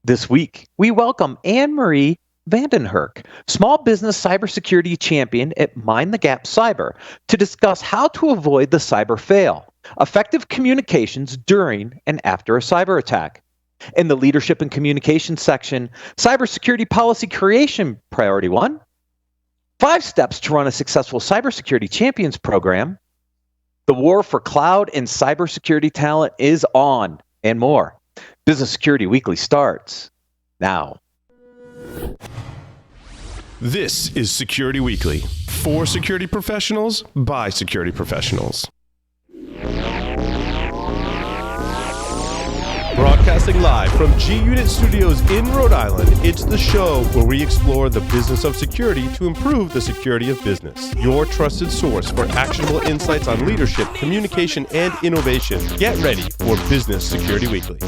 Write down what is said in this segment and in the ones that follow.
This week, we welcome Anne-Marie Vandenhurk, small business cybersecurity champion at Mind the Gap Cyber, to discuss how to avoid the cyber fail, effective communications during and after a cyber attack. In the leadership and communications section, cybersecurity policy creation, priority 1, 5 steps to run a successful cybersecurity champions program, the war for cloud and cybersecurity talent is on, and more. Business Security Weekly starts now. This is Security Weekly, for security professionals, by security professionals. Broadcasting live from G-Unit Studios in Rhode Island, it's the show where we explore the business of security to improve the security of business. Your trusted source for actionable insights on leadership, communication, and innovation. Get ready for Business Security Weekly.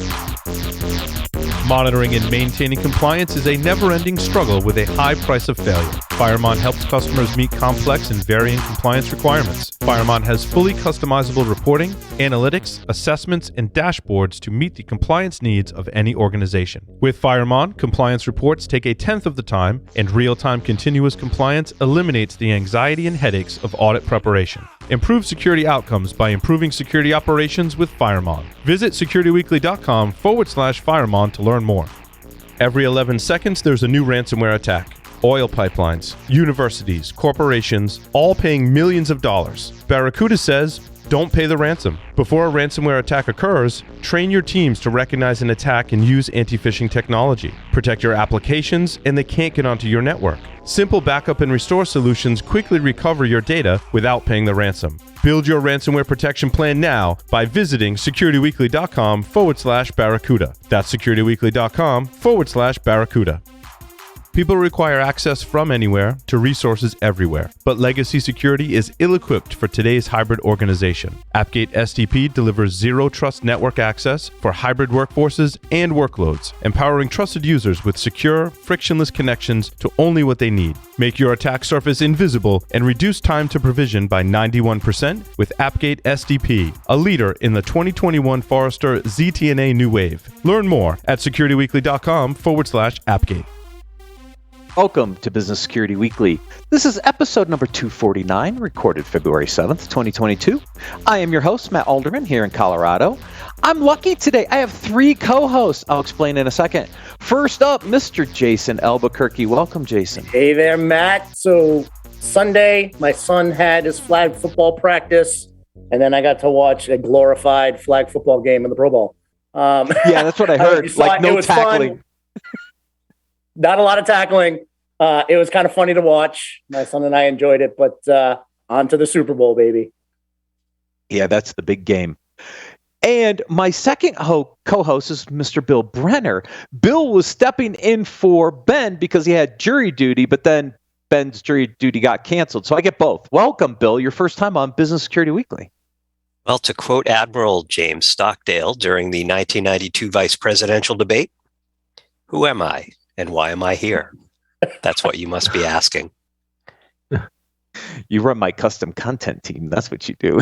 Monitoring and maintaining compliance is a never-ending struggle with a high price of failure. Firemon helps customers meet complex and varying compliance requirements. Firemon has fully customizable reporting, analytics, assessments, and dashboards to meet the compliance needs of any organization. With Firemon, compliance reports take a tenth of the time, and real-time continuous compliance eliminates the anxiety and headaches of audit preparation. Improve security outcomes by improving security operations with Firemon. Visit securityweekly.com/Firemon to learn more. Every 11 seconds, there's a new ransomware attack. Oil pipelines, universities, corporations, all paying millions of dollars. Barracuda says, don't pay the ransom. Before a ransomware attack occurs, train your teams to recognize an attack and use anti-phishing technology. Protect your applications, and they can't get onto your network. Simple backup and restore solutions quickly recover your data without paying the ransom. Build your ransomware protection plan now by visiting securityweekly.com/Barracuda. That's securityweekly.com/Barracuda. People require access from anywhere to resources everywhere, but legacy security is ill-equipped for today's hybrid organization. Appgate SDP delivers zero-trust network access for hybrid workforces and workloads, empowering trusted users with secure, frictionless connections to only what they need. Make your attack surface invisible and reduce time to provision by 91% with Appgate SDP, a leader in the 2021 Forrester ZTNA New Wave. Learn more at securityweekly.com/Appgate. Welcome to Business Security Weekly. This is episode number 249, recorded February 7th, 2022. I am your host, Matt Alderman, here in Colorado. I'm lucky today. I have 3 co-hosts. I'll explain in a second. First up, Mr. Jason Albuquerque. Welcome, Jason. Hey there, Matt. So Sunday, my son had his flag football practice, and then I got to watch a glorified flag football game in the Pro Bowl. Yeah, that's what I heard. Like no tackling. Not a lot of tackling. It was kind of funny to watch. My son and I enjoyed it, but on to the Super Bowl, baby. Yeah, that's the big game. And my second co-host is Mr. Bill Brenner. Bill was stepping in for Ben because he had jury duty, but then Ben's jury duty got canceled. So I get both. Welcome, Bill. Your first time on Business Security Weekly. Well, to quote Admiral James Stockdale during the 1992 vice presidential debate, who am I and why am I here? That's what you must be asking. You run my custom content team. That's what you do.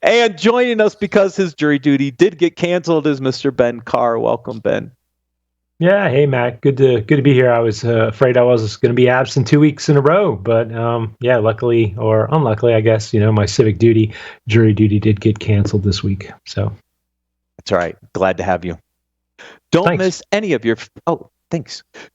And joining us because his jury duty did get canceled is Mr. Ben Carr. Welcome, Ben. Yeah, hey Matt, good to be here. I was afraid I was going to be absent 2 weeks in a row, but yeah, luckily or unluckily, I guess my civic duty, jury duty, did get canceled this week. So that's all right. Glad to have you. Don't miss any of your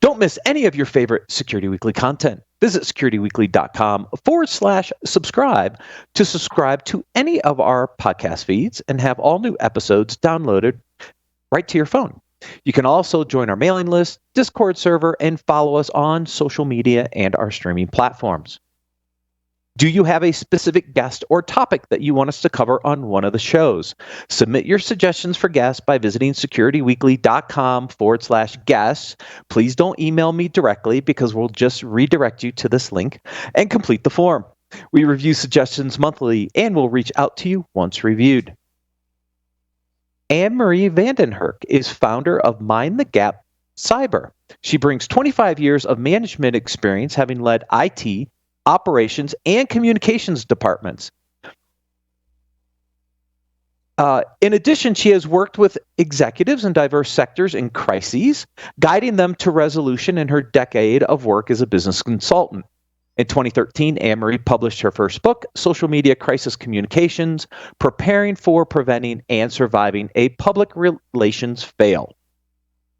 Don't miss any of your favorite Security Weekly content. Visit securityweekly.com/subscribe to subscribe to any of our podcast feeds and have all new episodes downloaded right to your phone. You can also join our mailing list, Discord server, and follow us on social media and our streaming platforms. Do you have a specific guest or topic that you want us to cover on one of the shows? Submit your suggestions for guests by visiting securityweekly.com/guests. Please don't email me directly because we'll just redirect you to this link and complete the form. We review suggestions monthly and will reach out to you once reviewed. Anne-Marie Vandenhurk is founder of Mind the Gap Cyber. She brings 25 years of management experience, having led IT, operations, and communications departments. In addition, she has worked with executives in diverse sectors in crises, guiding them to resolution in her decade of work as a business consultant. In 2013, Anne-Marie published her first book, Social Media Crisis Communications, Preparing for, Preventing, and Surviving a Public Relations Fail.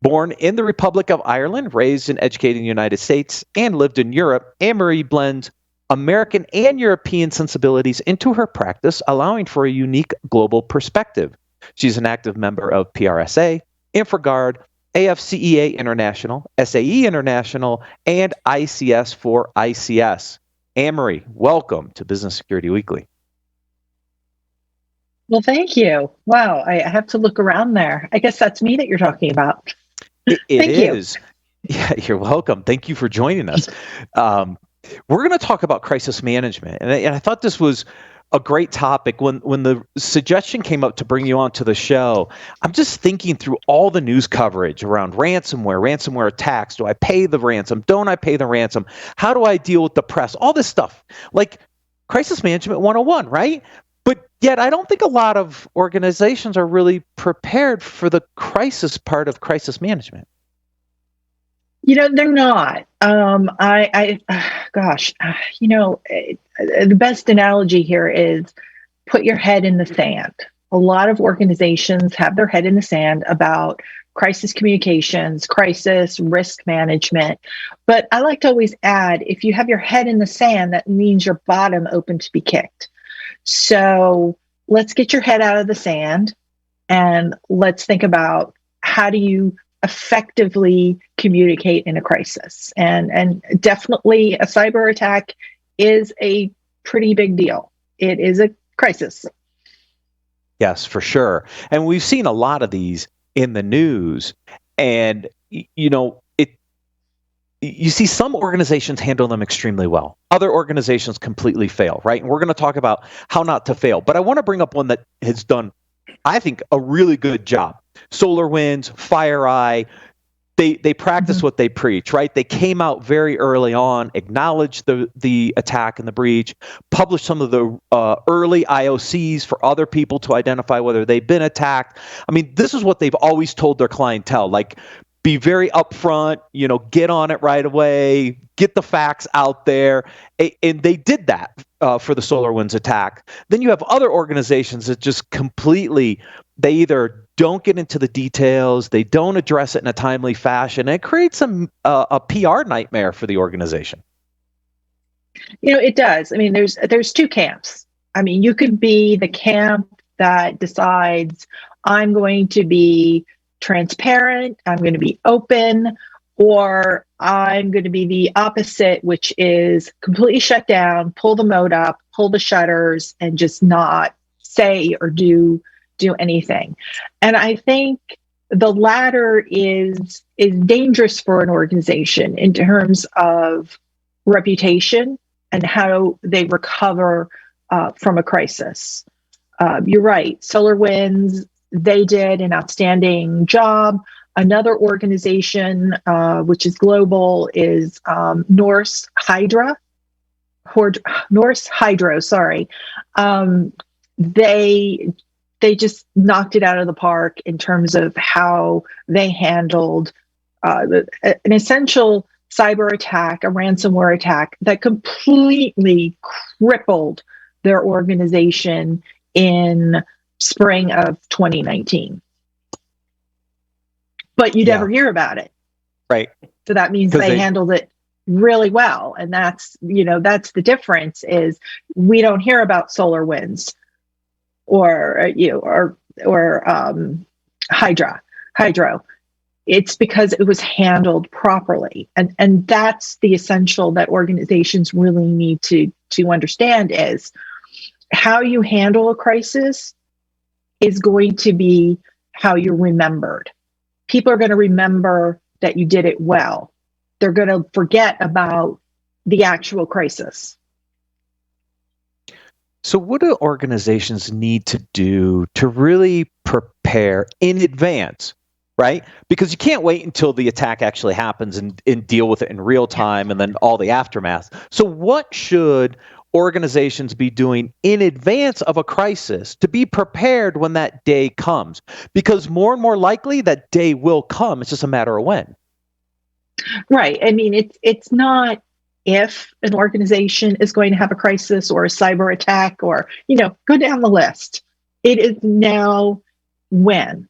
Born in the Republic of Ireland, raised and educated in the United States, and lived in Europe, Anne-Marie blends American and European sensibilities into her practice, allowing for a unique global perspective. She's an active member of PRSA, InfraGard, AFCEA International, SAE International, and ICS for ICS. Anne-Marie, welcome to Business Security Weekly. Well, thank you. Wow, I have to look around there. I guess that's me that you're talking about. It Thank is. Yeah, you're welcome. Thank you for joining us. We're going to talk about crisis management, and I thought this was a great topic. When the suggestion came up to bring you onto the show, I'm just thinking through all the news coverage around ransomware attacks. Do I pay the ransom? Don't I pay the ransom? How do I deal with the press? All this stuff, like crisis management 101, right? But yet I don't think a lot of organizations are really prepared for the crisis part of crisis management. They're not. The best analogy here is put your head in the sand. A lot of organizations have their head in the sand about crisis communications, crisis risk management. But I like to always add, if you have your head in the sand, that means your bottom open to be kicked. So let's get your head out of the sand and let's think about how do you effectively communicate in a crisis. And definitely a cyber attack is a pretty big deal. It is a crisis. Yes, for sure. And we've seen a lot of these in the news. And, you see some organizations handle them extremely well. Other organizations completely fail, right? And we're going to talk about how not to fail. But I want to bring up one that has done, I think, a really good job. SolarWinds, FireEye, they practice what they preach, right? They came out very early on, acknowledged the attack and the breach, published some of the early IOCs for other people to identify whether they've been attacked. I mean, this is what they've always told their clientele, like, be very upfront, get on it right away, get the facts out there. And they did that for the SolarWinds attack. Then you have other organizations that just completely, they either don't get into the details, they don't address it in a timely fashion, and it creates a PR nightmare for the organization. It does. I mean, there's two camps. I mean, you could be the camp that decides, I'm going to be transparent, I'm going to be open, or I'm going to be the opposite, which is completely shut down, pull the mode up, pull the shutters, and just not say or do anything. And I think the latter is dangerous for an organization in terms of reputation and how they recover from a crisis. You're right. SolarWinds, they did an outstanding job. Another organization, which is global, is Norse Hydro. Sorry. They just knocked it out of the park in terms of how they handled an essential cyber attack, a ransomware attack that completely crippled their organization in spring of 2019. But you never hear about it. Right. So that means they handled it really well. And that's the difference, is we don't hear about SolarWinds or Hydro. It's because it was handled properly. And that's the essential that organizations really need to understand, is how you handle a crisis is going to be how you're remembered. People are going to remember that you did it well. They're going to forget about the actual crisis. So what do organizations need to do to really prepare in advance, right? Because you can't wait until the attack actually happens and deal with it in real time and then all the aftermath. So what should organizations be doing in advance of a crisis to be prepared when that day comes? Because more and more likely that day will come. It's just a matter of when. Right. I mean, it's not if an organization is going to have a crisis or a cyber attack or, go down the list. It is now when.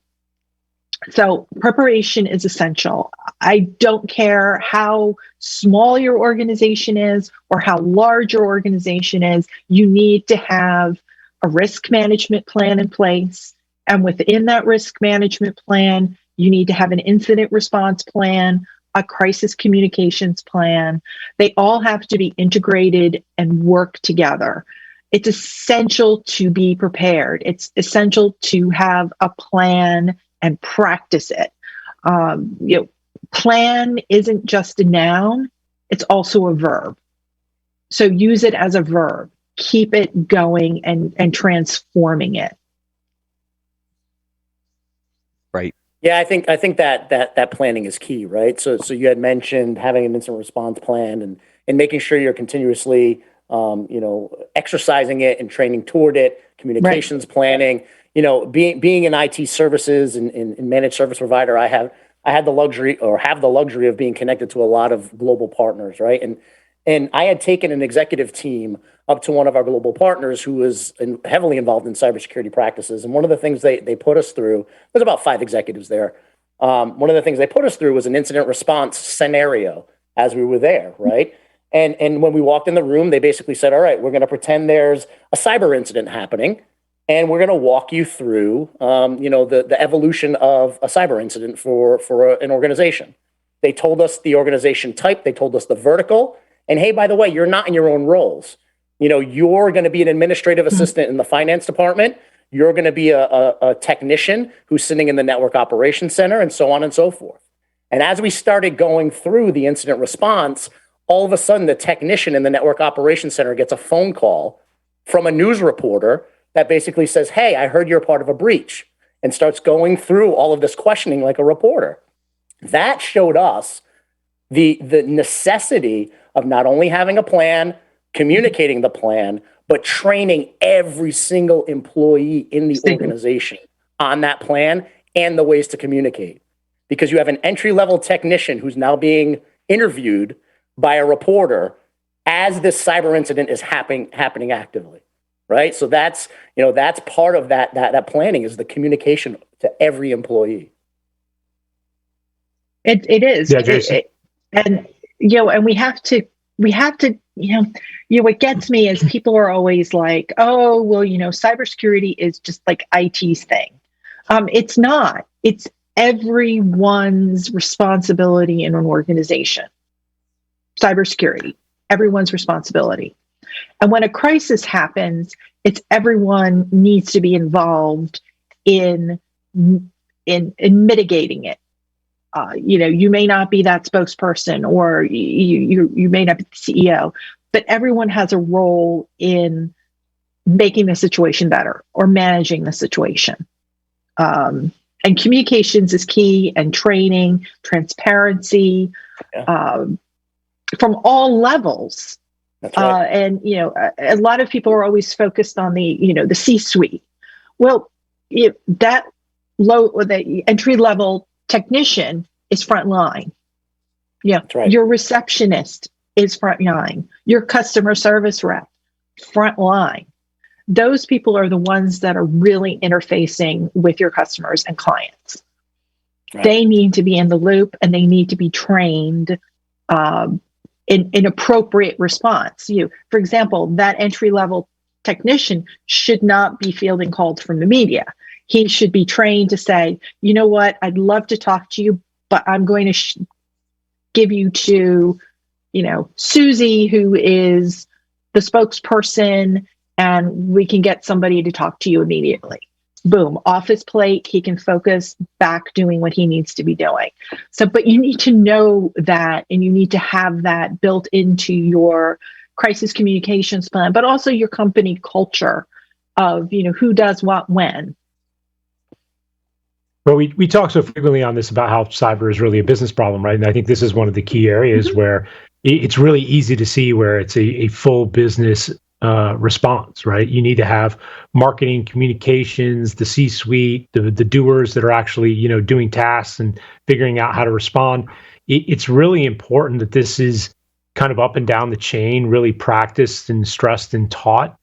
So preparation is essential. I don't care how small your organization is or how large your organization is. You need to have a risk management plan in place. And within that risk management plan, you need to have an incident response plan, a crisis communications plan. They all have to be integrated and work together. It's essential to be prepared. It's essential to have a plan and practice it. Plan isn't just a noun, it's also a verb. So use it as a verb. Keep it going and transforming it. Right. Yeah, I think that planning is key, right? So you had mentioned having an incident response plan and making sure you're continuously exercising it and training toward it, communications planning. Being in IT services and managed service provider, I had the luxury or have the luxury of being connected to a lot of global partners, right? And I had taken an executive team up to one of our global partners who was heavily involved in cybersecurity practices. And one of the things they put us through, there's about 5 executives there. One of the things they put us through was an incident response scenario as we were there, right? And when we walked in the room, they basically said, all right, we're going to pretend there's a cyber incident happening. And we're going to walk you through, the evolution of a cyber incident for an organization. They told us the organization type. They told us the vertical. And hey, by the way, you're not in your own roles. You're going to be an administrative assistant in the finance department. You're going to be a technician who's sitting in the network operations center, and so on and so forth. And as we started going through the incident response, all of a sudden the technician in the network operations center gets a phone call from a news reporter that basically says, hey, I heard you're part of a breach, and starts going through all of this questioning like a reporter. That showed us the necessity of not only having a plan, communicating the plan, but training every single employee in the organization on that plan and the ways to communicate. Because you have an entry-level technician who's now being interviewed by a reporter as this cyber incident is happening actively. Right. So that's part of that planning is the communication to every employee. It is. Yeah, Jason. And we have to, what gets me is people are always like, oh, well, cybersecurity is just like IT's thing. It's not. It's everyone's responsibility in an organization. Cybersecurity, everyone's responsibility. And when a crisis happens, it's everyone needs to be involved in mitigating it. You may not be that spokesperson, or you may not be the CEO, but everyone has a role in making the situation better or managing the situation. And communications is key, and training, transparency, from all levels. That's right. And a lot of people are always focused on the C-suite. Well, that low or the entry level technician is frontline. Yeah, that's right. Your receptionist is frontline. Your customer service rep, frontline. Those people are the ones that are really interfacing with your customers and clients. Right. They need to be in the loop, and they need to be trained in appropriate response. For example, that entry-level technician should not be fielding calls from the media. He should be trained to say, you know what, I'd love to talk to you, but I'm going to give you to, Susie, who is the spokesperson, and we can get somebody to talk to you immediately. Boom, off his plate, he can focus back doing what he needs to be doing. So, but you need to know that, and you need to have that built into your crisis communications plan, but also your company culture of, who does what when. Well, we talk so frequently on this about how cyber is really a business problem, right? And I think this is one of the key areas where it's really easy to see where it's a full business response, right? You need to have marketing, communications, the C-suite, the doers that are actually, doing tasks and figuring out how to respond. It's really important that this is kind of up and down the chain, really practiced and stressed and taught.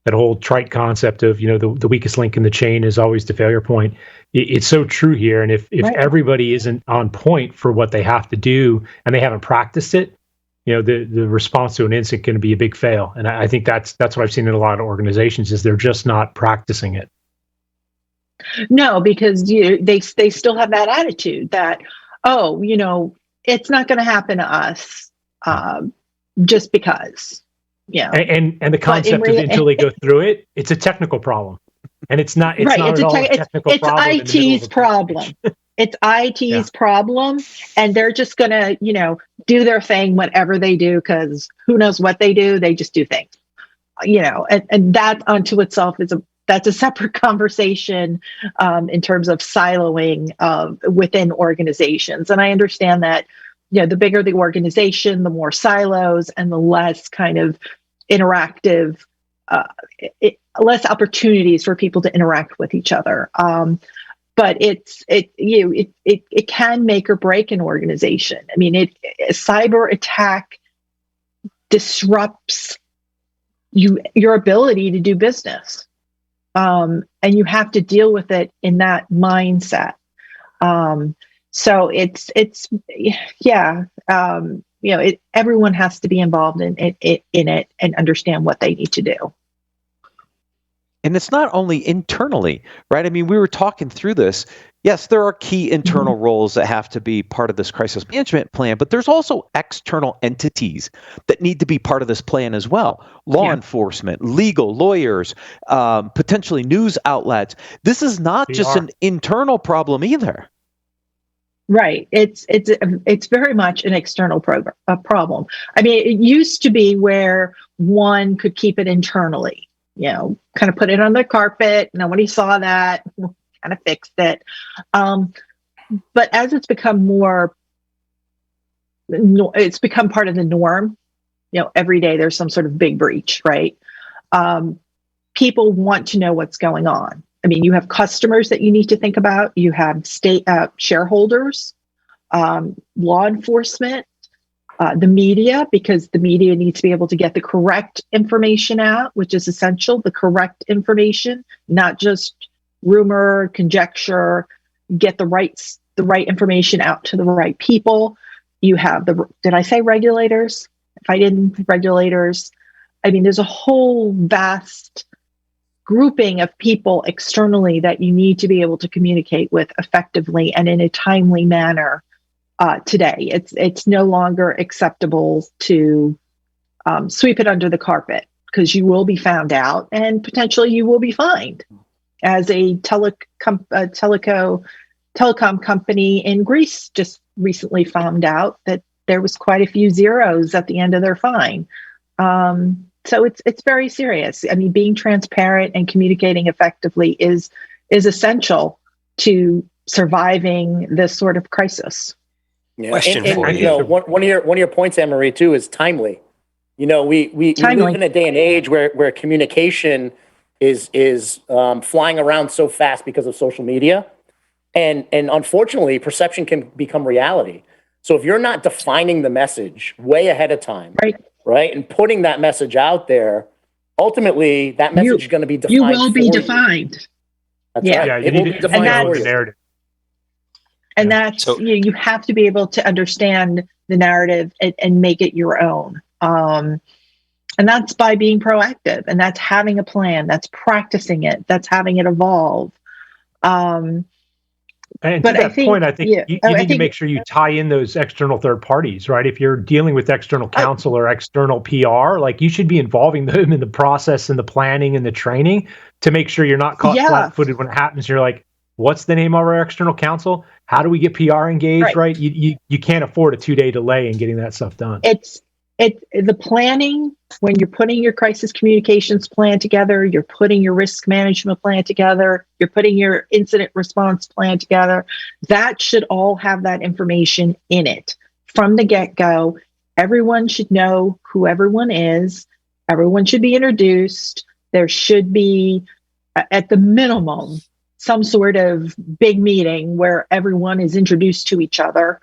That whole trite concept of, the weakest link in the chain is always the failure point. It's so true here. And if Right. everybody isn't on point for what they have to do and they haven't practiced it, the response to an incident can be a big fail. And I think that's what I've seen in a lot of organizations is they're just not practicing it. No, because they still have that attitude that, oh, it's not going to happen to us just because. Yeah. And the concept of until they go through it, it's a technical problem. And it's not right. not at all a technical problem. It's IT's problem. It's IT's problem. And they're just going to, do their thing, whatever they do, because who knows what they do. They just do things, and that unto itself that's a separate conversation in terms of siloing within organizations. And I understand that, the bigger the organization, the more silos and the less kind of interactive, less opportunities for people to interact with each other. But it can make or break an organization. I mean, a cyber attack disrupts your ability to do business, and you have to deal with it in that mindset. So everyone has to be involved in it and understand what they need to do. And it's not only internally, right? I mean, we were talking through this. Yes, there are key internal roles that have to be part of this crisis management plan, but there's also external entities that need to be part of this plan as well. Law enforcement, legal, lawyers, potentially news outlets. This is not just an internal problem either. Right. It's very much an external problem. I mean, it used to be where one could keep it internally, kind of put it on the carpet. Nobody saw that, kind of fixed it. But as it's become it's become part of the norm. Every day there's some sort of big breach, right? People want to know what's going on. I mean, you have customers that you need to think about. You have state shareholders, law enforcement, the media, because the media needs to be able to get the correct information out, which is essential, the correct information, not just rumor, conjecture, get the right information out to the right people. You have did I say regulators? If I didn't, regulators. I mean, there's a whole vast grouping of people externally that you need to be able to communicate with effectively and in a timely manner. Today, it's no longer acceptable to sweep it under the carpet, because you will be found out and potentially you will be fined. As a telecom company in Greece just recently found out that there was quite a few zeros at the end of their fine. So it's very serious. I mean, being transparent and communicating effectively is essential to surviving this sort of crisis. Yeah. Question for you. One of your points, Anne-Marie, too, is timely. We live in a day and age where communication is flying around so fast because of social media, and unfortunately, perception can become reality. So if you're not defining the message way ahead of time, right, and putting that message out there, ultimately that message is going to be defined. You will be defined. That's right. Yeah, you need to define the narrative. And that's, you have to be able to understand the narrative and make it your own. And that's by being proactive, and that's having a plan, that's practicing it, that's having it evolve. And to that point, I think you need to make sure you tie in those external third parties, right? If you're dealing with external counsel or external PR, like, you should be involving them in the process and the planning and the training to make sure you're not caught flat-footed when it happens. You're like, what's the name of our external counsel? How do we get PR engaged, right? You can't afford a 2-day delay in getting that stuff done. It's the planning. When you're putting your crisis communications plan together, you're putting your risk management plan together, you're putting your incident response plan together, that should all have that information in it from the get-go. Everyone should know who everyone is. Everyone should be introduced. There should be, at the minimum, some sort of big meeting where everyone is introduced to each other.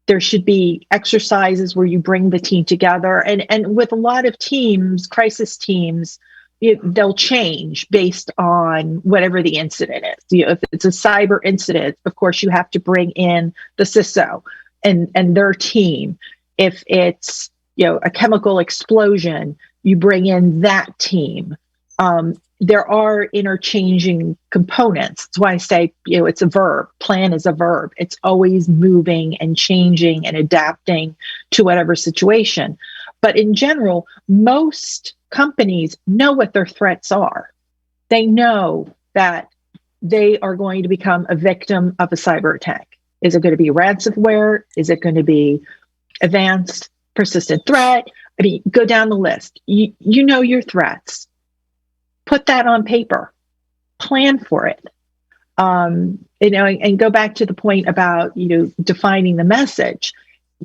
There should be exercises where you bring the team together. And with a lot of teams, crisis teams, they'll change based on whatever the incident is. If it's a cyber incident, of course, you have to bring in the CISO and their team. If it's a chemical explosion, you bring in that team. There are interchanging components. That's why I say, it's a verb. Plan is a verb. It's always moving and changing and adapting to whatever situation. But in general, most companies know what their threats are. They know that they are going to become a victim of a cyber attack. Is it going to be ransomware? Is it going to be advanced persistent threat? I mean, go down the list. You know your threats. Put that on paper. Plan for it. And go back to the point about defining the message.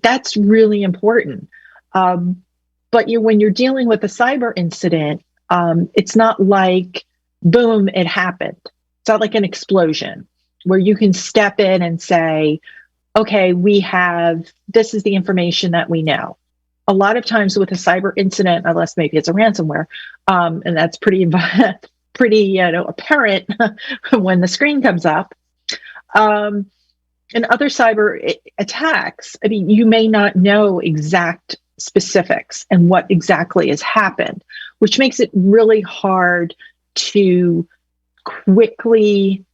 That's really important. But when you're dealing with a cyber incident, it's not like, boom, it happened. It's not like an explosion where you can step in and say, okay, this is the information that we know. A lot of times with a cyber incident, unless maybe it's a ransomware, and that's pretty apparent when the screen comes up. And other cyber attacks, I mean, you may not know exact specifics and what exactly has happened, which makes it really hard to quickly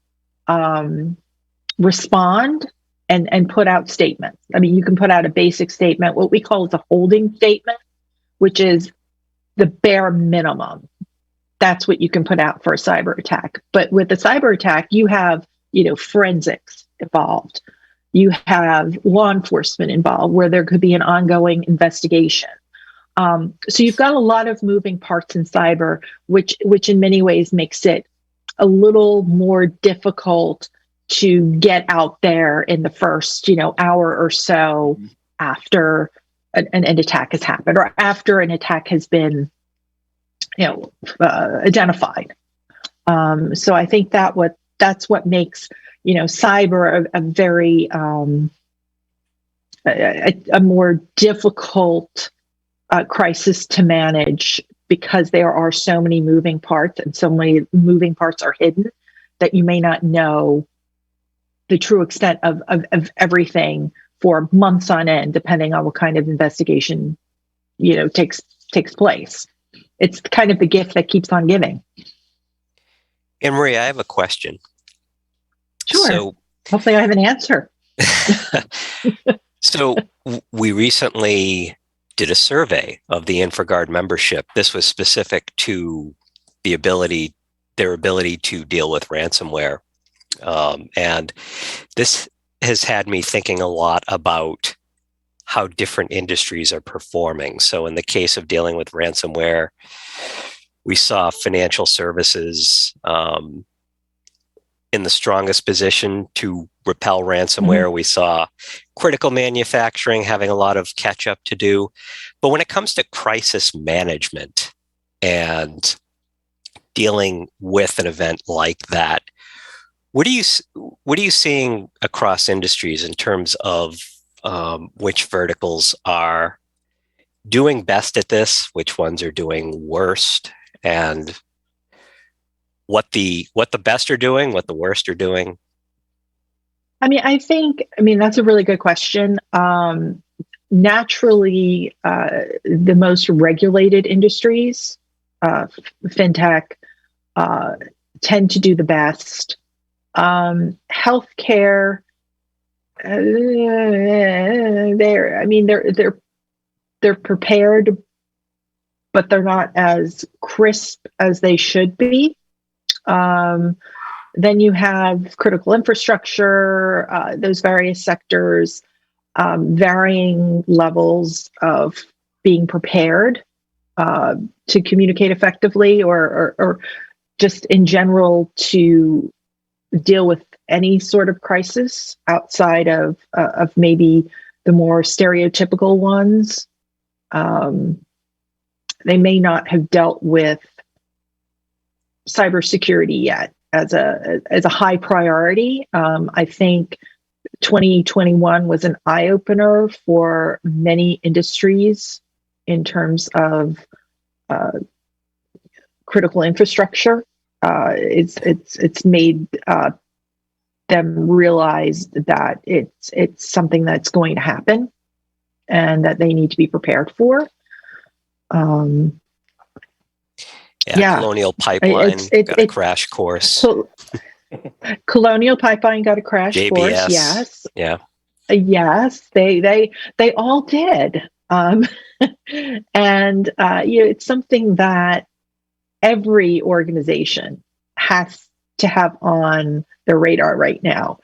respond and put out statements. I mean, you can put out a basic statement, what we call a holding statement, which is the bare minimum. That's what you can put out for a cyber attack. But with a cyber attack, you have, forensics involved. You have law enforcement involved where there could be an ongoing investigation. So you've got a lot of moving parts in cyber, which in many ways makes it a little more difficult to get out there in the first, hour or so after an attack has happened or after an attack has been, identified. So I think that's what makes, cyber a very a more difficult crisis to manage, because there are so many moving parts and so many moving parts are hidden that you may not know the true extent of everything for months on end, depending on what kind of investigation, takes place. It's kind of the gift that keeps on giving. And Marie, I have a question. Sure. So, hopefully I have an answer. So we recently did a survey of the InfraGard membership. This was specific to their ability to deal with ransomware. And this has had me thinking a lot about how different industries are performing. So in the case of dealing with ransomware, we saw financial services in the strongest position to repel ransomware. Mm-hmm. We saw critical manufacturing having a lot of catch up to do. But when it comes to crisis management and dealing with an event like that, what are you seeing across industries in terms of which verticals are doing best at this, which ones are doing worst, and what the best are doing, what the worst are doing? I think that's a really good question. Naturally, the most regulated industries, fintech, tend to do the best. Healthcare, they're prepared, but they're not as crisp as they should be. Then you have critical infrastructure, those various sectors, varying levels of being prepared to communicate effectively, or just in general to deal with any sort of crisis outside of maybe the more stereotypical ones. they may not have dealt with cybersecurity yet as a high priority. I think 2021 was an eye opener for many industries in terms of critical infrastructure. It's made them realize that it's something that's going to happen and that they need to be prepared for. Colonial Pipeline got a crash course. Colonial Pipeline got a crash JBS, course. Yes. Yeah. Yes, they all did. And it's something that every organization has to have on their radar right now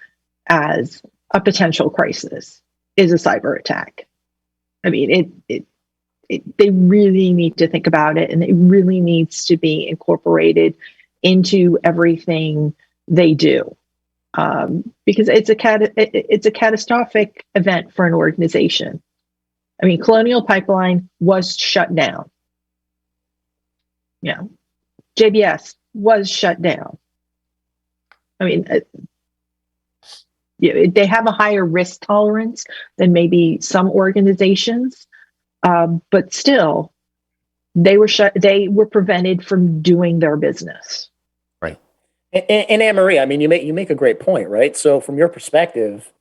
as a potential crisis is a cyber attack. I mean, they really need to think about it, and it really needs to be incorporated into everything they do, because it's a catastrophic event for an organization. I mean, Colonial Pipeline was shut down. Yeah, JBS was shut down. I mean, they have a higher risk tolerance than maybe some organizations. But still, they were shut. They were prevented from doing their business. Right. And Anne-Marie, I mean, you make a great point, right? So from your perspective,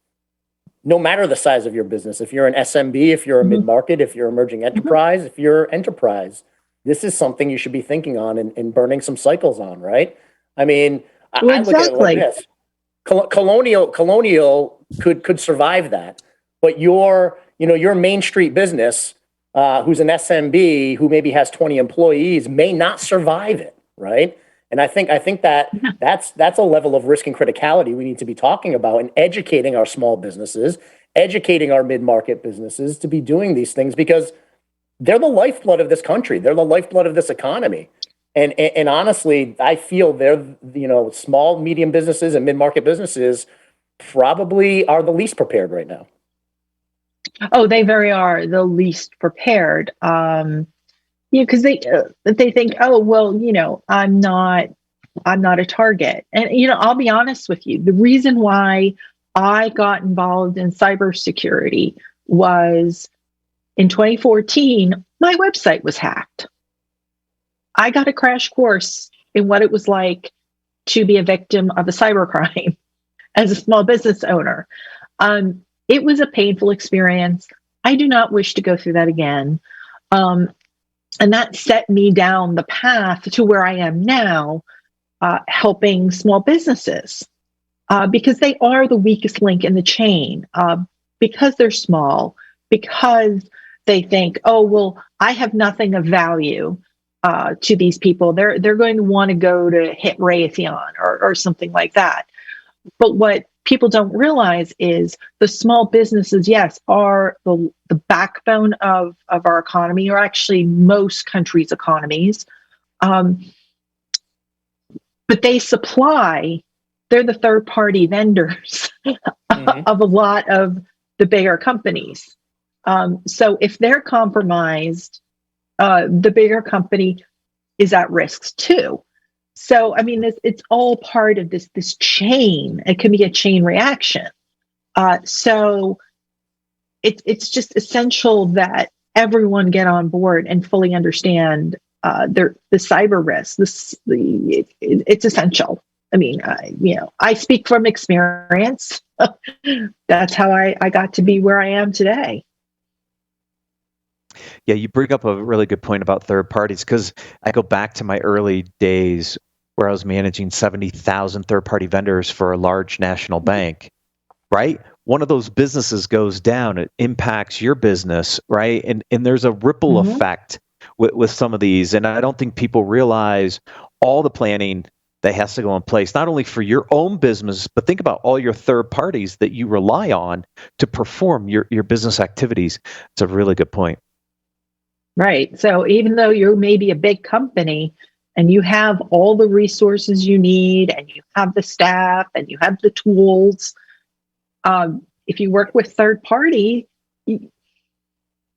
no matter the size of your business, if you're an SMB, if you're a mid-market, if you're emerging enterprise, if you're enterprise, this is something you should be thinking on and burning some cycles on, right? I mean, I look at it like this. Colonial could survive that, but your Main Street business, who's an SMB who maybe has 20 employees, may not survive it, right? And I think that's a level of risk and criticality we need to be talking about and educating our small businesses, educating our mid-market businesses to be doing these things, because they're the lifeblood of this country. They're the lifeblood of this economy. And honestly, I feel they're, small, medium businesses and mid-market businesses probably are the least prepared right now. Oh, they very are the least prepared. Because they think, oh, well, I'm not a target. And I'll be honest with you. The reason why I got involved in cybersecurity was in 2014, my website was hacked. I got a crash course in what it was like to be a victim of a cybercrime as a small business owner. It was a painful experience. I do not wish to go through that again. And that set me down the path to where I am now, helping small businesses, because they are the weakest link in the chain, because they're small, because they think, oh, well, I have nothing of value to these people. They're going to want to go to hit Raytheon or something like that. But what people don't realize is the small businesses, yes, are the backbone of our economy, or actually most countries' economies. But they're the third-party vendors of a lot of the bigger companies. So if they're compromised, the bigger company is at risk too. So, I mean, it's all part of this chain. It can be a chain reaction. So it's just essential that everyone get on board and fully understand the cyber risk. It's essential. I mean, I speak from experience. That's how I got to be where I am today. Yeah, you bring up a really good point about third parties, because I go back to my early days where I was managing 70,000 third-party vendors for a large national bank, right? One of those businesses goes down, it impacts your business, right? And there's a ripple effect with some of these. And I don't think people realize all the planning that has to go in place, not only for your own business, but think about all your third parties that you rely on to perform your business activities. It's a really good point. Right. So even though you're maybe a big company and you have all the resources you need and you have the staff and you have the tools, if you work with third party,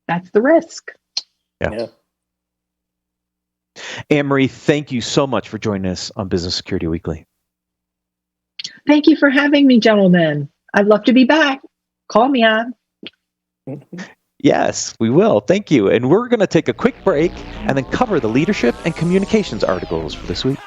that's the risk. Yeah. Anne-Marie, thank you so much for joining us on Business Security Weekly. Thank you for having me, gentlemen. I'd love to be back. Call me on. Yes, we will. Thank you. And we're going to take a quick break and then cover the leadership and communications articles for this week.